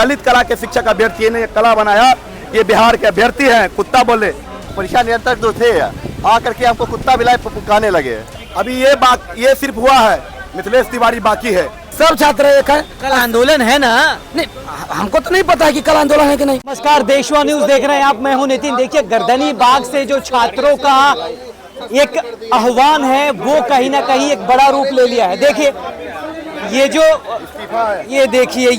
ललित कला के शिक्षक अभ्यर्थी ने कला बनाया, ये बिहार के अभ्यर्थी हैं, कुत्ता बोले। परीक्षा नियंत्रक जो थे आकर के हमको कुत्ता बिलाए पुकाने लगे। अभी ये सिर्फ हुआ है, मिथिलेश तिवारी बाकी है। सब छात्र एक है। कल आंदोलन है ना? नहीं, हमको तो नहीं पता है कि कल आंदोलन है कि नहीं। नमस्कार, देशवा न्यूज देख रहे हैं आप, मैं हूं नितिन। देखिए, गर्दनी बाग से जो छात्रों का एक आह्वान है वो कहीं ना कहीं एक बड़ा रूप ले लिया है। देखिए, ये देखिए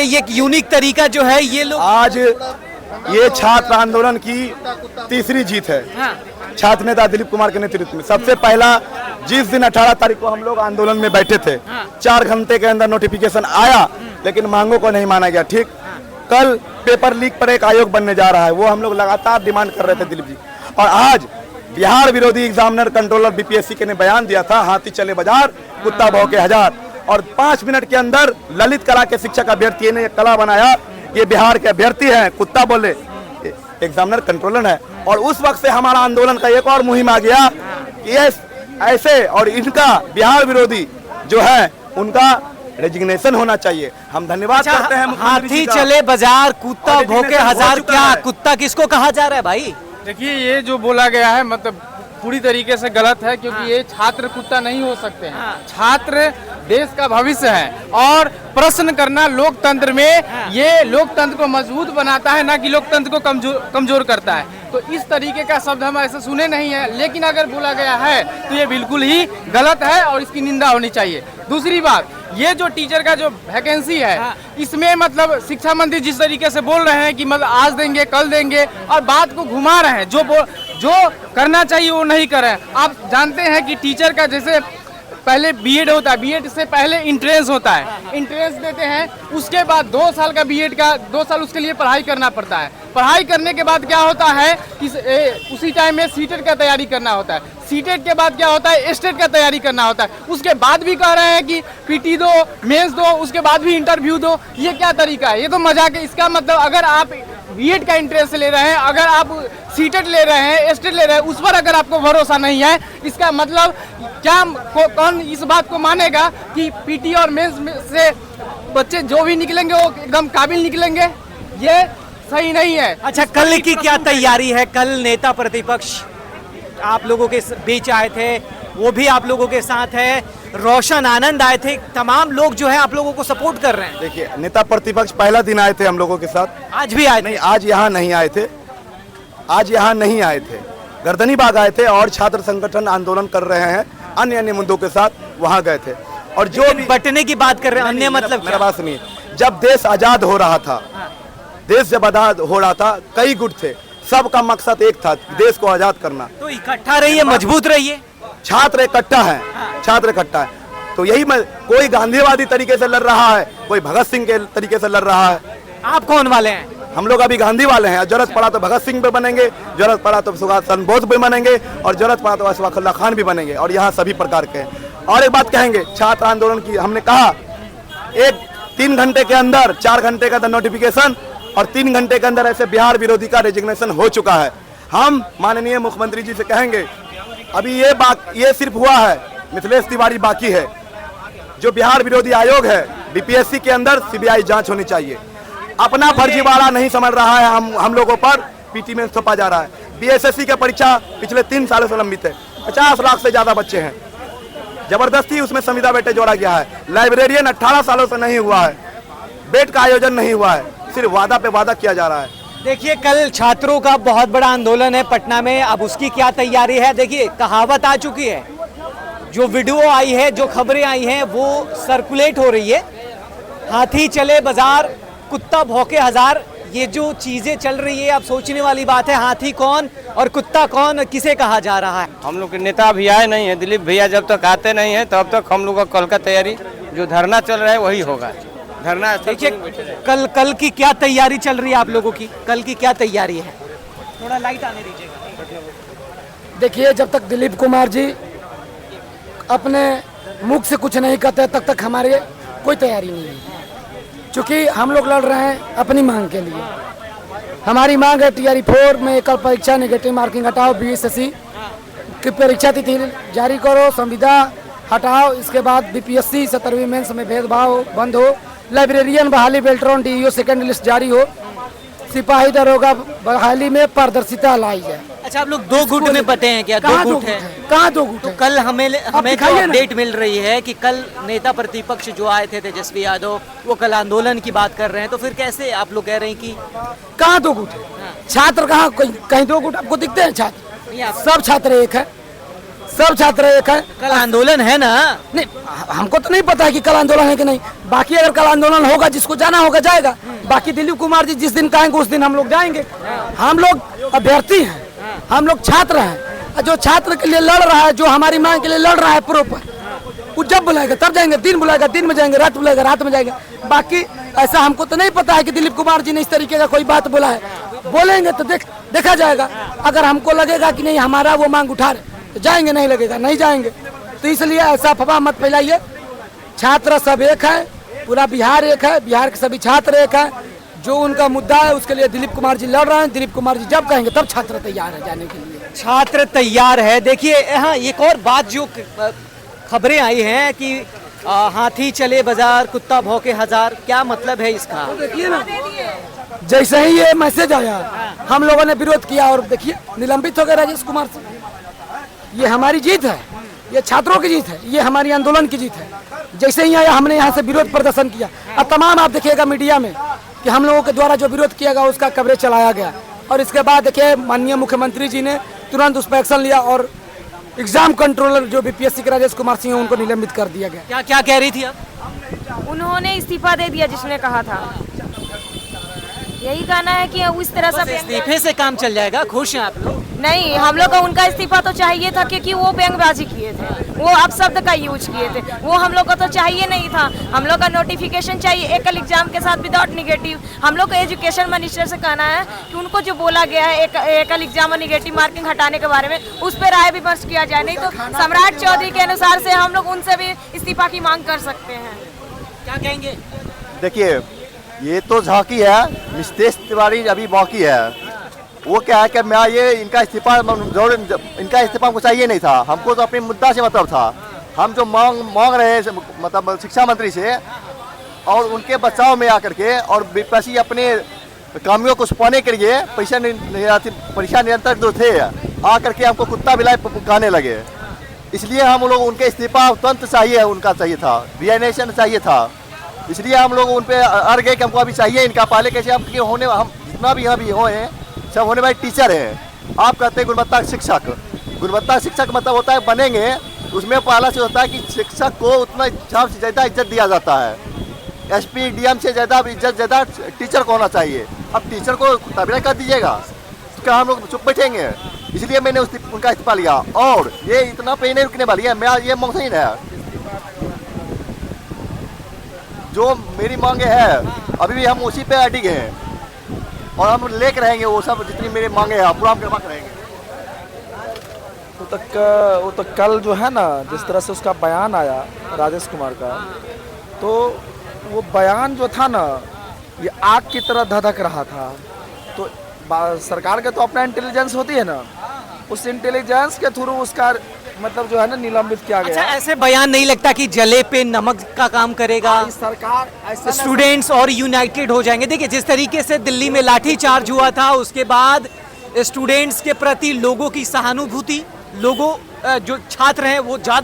ये एक यूनिक तरीका जो है, ये लोग आज ये छात्र आंदोलन की तीसरी जीत है। छात्र नेता दिलीप कुमार के नेतृत्व में सबसे पहला जिस दिन 18 तारीख को हम लोग आंदोलन में बैठे थे, 4 घंटे के अंदर नोटिफिकेशन आया, लेकिन मांगों को नहीं माना गया। ठीक, कल पेपर लीक पर एक आयोग बनने जा रहा है, वो हम लोग लगातार डिमांड कर रहे थे दिलीप जी। और आज बिहार विरोधी एग्जामिनर कंट्रोलर बीपीएससी के ने बयान दिया था, हाथी चले बाजार कुत्ता भौंके हजार। और 5 मिनट के अंदर ललित कला के शिक्षक अभ्यर्थी ने कला बनाया, ये बिहार के अभ्यर्थी हैं, कुत्ता बोले, एग्जामिनर कंट्रोलर है। और उस वक्त से हमारा आंदोलन का एक और मुहिम आ गया कि ये ऐसे और इनका बिहार विरोधी जो है उनका रेजिग्नेशन होना चाहिए। हम धन्यवाद करते हैं। हाथी चले बाजार कुत्ता भौंके हजार, क्या कुत्ता किसको कहा जा रहा है भाई? देखिए, ये जो बोला गया है मतलब पूरी तरीके से गलत है, क्योंकि ये छात्र कुत्ता नहीं हो सकते हैं। छात्र देश का भविष्य है और प्रश्न करना लोकतंत्र में ये लोकतंत्र को मजबूत बनाता है, ना कि लोकतंत्र को कमजोर करता है। तो इस तरीके का शब्द हम ऐसे सुने नहीं है, लेकिन अगर बोला गया है तो ये बिल्कुल ही गलत है और इसकी निंदा होनी चाहिए। दूसरी बात, ये जो टीचर का जो वैकेंसी है, इसमें मतलब शिक्षा मंत्री जिस तरीके से बोल रहे हैं कि मतलब आज देंगे कल देंगे, और बात को घुमा रहे हैं, जो करना चाहिए वो नहीं कर रहे हैं। आप जानते हैं कि टीचर का जैसे पहले बीएड होता है, बीएड से पहले इंट्रेंस होता है, इंट्रेंस देते हैं, उसके बाद 2 साल का बीएड का 2 साल उसके लिए पढ़ाई करना पड़ता है। पढ़ाई करने के बाद क्या होता है कि उसी टाइम में सीटेट का तैयारी करना होता है, सीटेट के बाद क्या होता है एस्टेट का तैयारी करना होता है। उसके बाद भी कह रहे हैं कि पीटी दो, मेंस दो, उसके बाद भी इंटरव्यू दो। ये क्या तरीका है? ये तो मजाक है। इसका मतलब अगर आप बीएड का इंटरेस्ट ले रहे हैं, अगर आप सीटेट ले रहे हैं, एस्टेट ले रहे हैं, उस पर अगर आपको भरोसा नहीं है, इसका मतलब क्या कौन इस बात को मानेगा कि पीटी और मेंस से बच्चे जो भी निकलेंगे वो एकदम काबिल निकलेंगे? ये सही नहीं है। अच्छा, कल की क्या तैयारी है? कल नेता प्रतिपक्ष आप लोगों के बीच आए थे, वो भी आप लोगों के साथ है, रोशन आनंद आए थे, तमाम लोग जो है आप लोगों को सपोर्ट कर रहे हैं। देखिए, नेता प्रतिपक्ष पहला दिन आए थे हम लोगों के साथ, आज भी आए नहीं, आज यहाँ नहीं आए थे, आज यहाँ नहीं आए थे, गर्दनी बाग आए थे और छात्र संगठन आंदोलन कर रहे हैं अन्य मुद्दों के साथ, वहाँ गए थे। और जो भी बटने की बात कर रहे हैं, अन्य मतलब मेरा बात सुनिए, जब देश आजाद हो रहा था, देश जब आजाद हो रहा था, कई गुट थे, सबका मकसद एक था, देश को आजाद करना। तो इकट्ठा रहिए, मजबूत रहिए। छात्र इकट्ठा है, छात्र इकट्ठा है। तो यही कोई गांधीवादी तरीके से लड़ रहा है, कोई भगत सिंह के तरीके से लड़ रहा है। आप कौन वाले हैं? हम लोग अभी गांधी वाले हैं। जरूरत पड़ा तो भगत सिंह भी बनेंगे, जरूरत पड़ा तो सुभाष चंद्र बोस भी बनेंगे, और जरूरत पड़ा तो अशफाकुल्लाह खान भी बनेंगे। और यहाँ सभी प्रकार के हैं। और एक बात कहेंगे, छात्र आंदोलन की हमने कहा 3 घंटे के अंदर, 4 घंटे का नोटिफिकेशन और 3 घंटे के अंदर ऐसे बिहार विरोधी का रेजिग्नेशन हो चुका है। हम माननीय मुख्यमंत्री जी से कहेंगे, अभी ये सिर्फ हुआ है, मिथिलेश तिवारी बाकी है। जो बिहार विरोधी आयोग है, बीपीएससी के अंदर सीबीआई जांच होनी चाहिए। अपना फर्जीवाड़ा नहीं समझ रहा है, हम लोगों पर पीटी में थोपा जा रहा है। बीएसएससी की परीक्षा पिछले 3 सालों से लंबित है, 50 लाख से ज्यादा बच्चे हैं, जबरदस्ती उसमें संविदा बेटे जोड़ा गया है। लाइब्रेरियन 18 सालों से नहीं हुआ है, बेड का आयोजन नहीं हुआ है, सिर्फ वादा पे वादा किया जा रहा है। देखिए, कल छात्रों का बहुत बड़ा आंदोलन है पटना में, अब उसकी क्या तैयारी है? देखिए, कहावत आ चुकी है, जो वीडियो आई है, जो खबरें आई हैं, वो सर्कुलेट हो रही है। हाथी चले बाजार कुत्ता भौंके हजार, ये जो चीजें चल रही है, अब सोचने वाली बात है, हाथी कौन और कुत्ता कौन, किसे कहा जा रहा है? हम लोग के नेता अभी आए नहीं है, दिलीप भैया जब तक आते नहीं है तब तक हम लोग का कल का तैयारी जो धरना चल रहा है वही होगा। धरना देखिए, कल की क्या तैयारी चल रही है आप लोगों की? कल की क्या तैयारी है? थोड़ा लाइट आने दीजिएगा। देखिए, जब तक दिलीप कुमार जी अपने मुख से कुछ नहीं कहते तब तक हमारी कोई तैयारी नहीं है, क्योंकि हम लोग लड़ रहे हैं अपनी मांग के लिए। हमारी मांग है TRE 4 में एकल परीक्षा नेगेटिव मार्किंग हटाओ, BSSC की परीक्षा तिथि जारी करो, संविदा हटाओ, इसके बाद BPSC 17वीं मेंस में भेदभाव बंद हो, लाइब्रेरियन बहाली बेल्ट्रॉन डीईओ सेकंड लिस्ट जारी हो, सिपाही दरोगा बहाली में पारदर्शिता लाई जाए। अच्छा, आप लोग 2 गुट में बटे हैं क्या? 2 कहाँ 2 गुट गुट है? है? कहाँ 2 गुट तो है? कल हमें जो दिखाइए ना। अपडेट मिल रही है कि कल नेता प्रतिपक्ष जो आए थे तेजस्वी यादव, वो कल आंदोलन की बात कर रहे हैं, तो फिर कैसे आप लोग कह रहे हैं कि कहाँ 2 गुट है? छात्र कहाँ, कहीं 2 गुट आपको दिखते हैं? छात्र नहीं, आप सब छात्र एक है, सब छात्र एक है। कल आंदोलन है ना? नहीं, हमको तो नहीं पता है कि कल आंदोलन है कि नहीं। बाकी अगर कल आंदोलन होगा, जिसको जाना होगा जाएगा। बाकी दिलीप कुमार जी जिस दिन कहेंगे उस दिन हम लोग जाएंगे। हम लोग अभ्यर्थी हैं, हम लोग छात्र हैं। जो छात्र के लिए लड़ रहा है, जो हमारी मांग के लिए लड़ रहा है प्रॉपर, वो जब बुलाएगा तब जाएंगे। दिन बुलाएगा दिन में जाएंगे, रात बुलाएगा रात में जाएंगे। बाकी ऐसा हमको तो नहीं पता है कि दिलीप कुमार जी ने इस तरीके का कोई बात बोला है। बोलेंगे तो देखा जाएगा। अगर हमको लगेगा कि नहीं हमारा वो मांग उठा रहे तो जाएंगे, नहीं लगेगा नहीं जाएंगे। तो इसलिए ऐसा अफवाह मत फैलाइए। छात्र सब एक है, पूरा बिहार एक है, बिहार के सभी छात्र एक है। जो उनका मुद्दा है उसके लिए दिलीप कुमार जी लड़ रहे हैं। दिलीप कुमार जी जब कहेंगे तब छात्र तैयार है जाने के लिए। छात्र तैयार है। देखिए, हाँ, एक और बात जो खबरें आई हैं कि हाथी चले बाजार, कुत्ता भौंके हजार, क्या मतलब है इसका? देखिए ना, जैसे ही ये मैसेज आया हम लोगों ने विरोध किया और देखिए निलंबित हो गए राजेश कुमार से। ये हमारी जीत है, ये छात्रों की जीत है, ये हमारी आंदोलन की जीत है। जैसे ही आया हमने यहाँ से विरोध प्रदर्शन किया। अब तमाम आप देखिएगा मीडिया में कि हम लोगों के द्वारा जो विरोध किया गया उसका कवरेज चलाया गया। और इसके बाद देखिए माननीय मुख्यमंत्री जी ने तुरंत उस पर एक्शन लिया और एग्जाम कंट्रोलर जो बीपीएससी के राजेश कुमार सिंह उनको निलंबित कर दिया गया। क्या क्या कह रही थी आप? उन्होंने इस्तीफा दे दिया जिसने कहा था। यही कहना है कि उस तरह से इस्तीफे से काम चल जाएगा? खुश हैं आप लोग? नहीं, हम लोग को उनका इस्तीफा तो चाहिए था क्योंकि वो बैंकबाजी किए थे, वो अपशब्द का यूज किए थे। वो हम लोग को तो चाहिए नहीं था। हम लोग का नोटिफिकेशन चाहिए एकल एग्जाम के साथ विदाउट निगेटिव। हम लोग को एजुकेशन मिनिस्टर से कहना है कि उनको जो बोला गया है एकल एग्जाम और निगेटिव मार्किंग हटाने के बारे में, उस पर राय विमर्श किया जाए। नहीं तो सम्राट चौधरी के अनुसार से हम लोग उनसे भी इस्तीफा की मांग कर सकते हैं। क्या कहेंगे? देखिए, ये तो झांकी है, नितेश तिवारी अभी बाकी है। वो क्या है कि मैं ये इनका इस्तीफा हमको चाहिए नहीं था। हमको तो अपने मुद्दा से मतलब था। हम जो मांग रहे हैं मतलब शिक्षा मंत्री से और उनके बचाव में आकर के और विपक्षी अपने कामियों को छुपाने के लिए परीक्षा नियंत्रक जो थे आकर के हमको कुत्ता बिलाई पुकाने लगे। इसलिए हम लोग उनके इस्तीफा तुरंत चाहिए, उनका चाहिए था, रिजाइनेशन चाहिए था। इसलिए हम लोग उन पर अड़ गए कि हमको अभी चाहिए इनका। पहले कैसे हम जितना भी अभी हो हैं सब होने वाले टीचर हैं। आप कहते हैं गुणवत्ता शिक्षक। गुणवत्ता शिक्षक मतलब होता है बनेंगे, उसमें पहला से होता है कि शिक्षक को उतना सबसे ज़्यादा इज्जत दिया जाता है। एसपी डीएम से ज़्यादा इज्जत ज़्यादा टीचर को होना चाहिए। अब टीचर को तबीयत कर दीजिएगा तो क्या हम लोग चुप बैठेंगे? इसलिए मैंने उनका इस्तीफा लिया। और ये इतना पे नहीं रुकने वाली है। मैं ये मांग है जो मेरी मांगे है, अभी भी हम उसी पे अडिग हैं और हम लेकर रहेंगे। वो सब जितनी मेरी मांगे हैं पूरा हम करवा कर रहेंगे। वो तो कल जो है ना, जिस तरह से उसका बयान आया राजेश कुमार का, तो वो बयान जो था ना, ये आग की तरह धधक रहा था। तो सरकार के तो अपना इंटेलिजेंस होती है ना, उस इंटेलिजेंस के थ्रू उसका मतलब जो है ना निलंबित किया गया। अच्छा, ऐसे बयान नहीं लगता कि जले पे नमक का काम करेगा? सरकार स्टूडेंट्स और यूनाइटेड हो जाएंगे। देखिए, जिस तरीके से दिल्ली में लाठी चार्ज हुआ था, उसके बाद स्टूडेंट्स के प्रति लोगों की सहानुभूति, लोगों जो छात्र हैं वो ज्यादा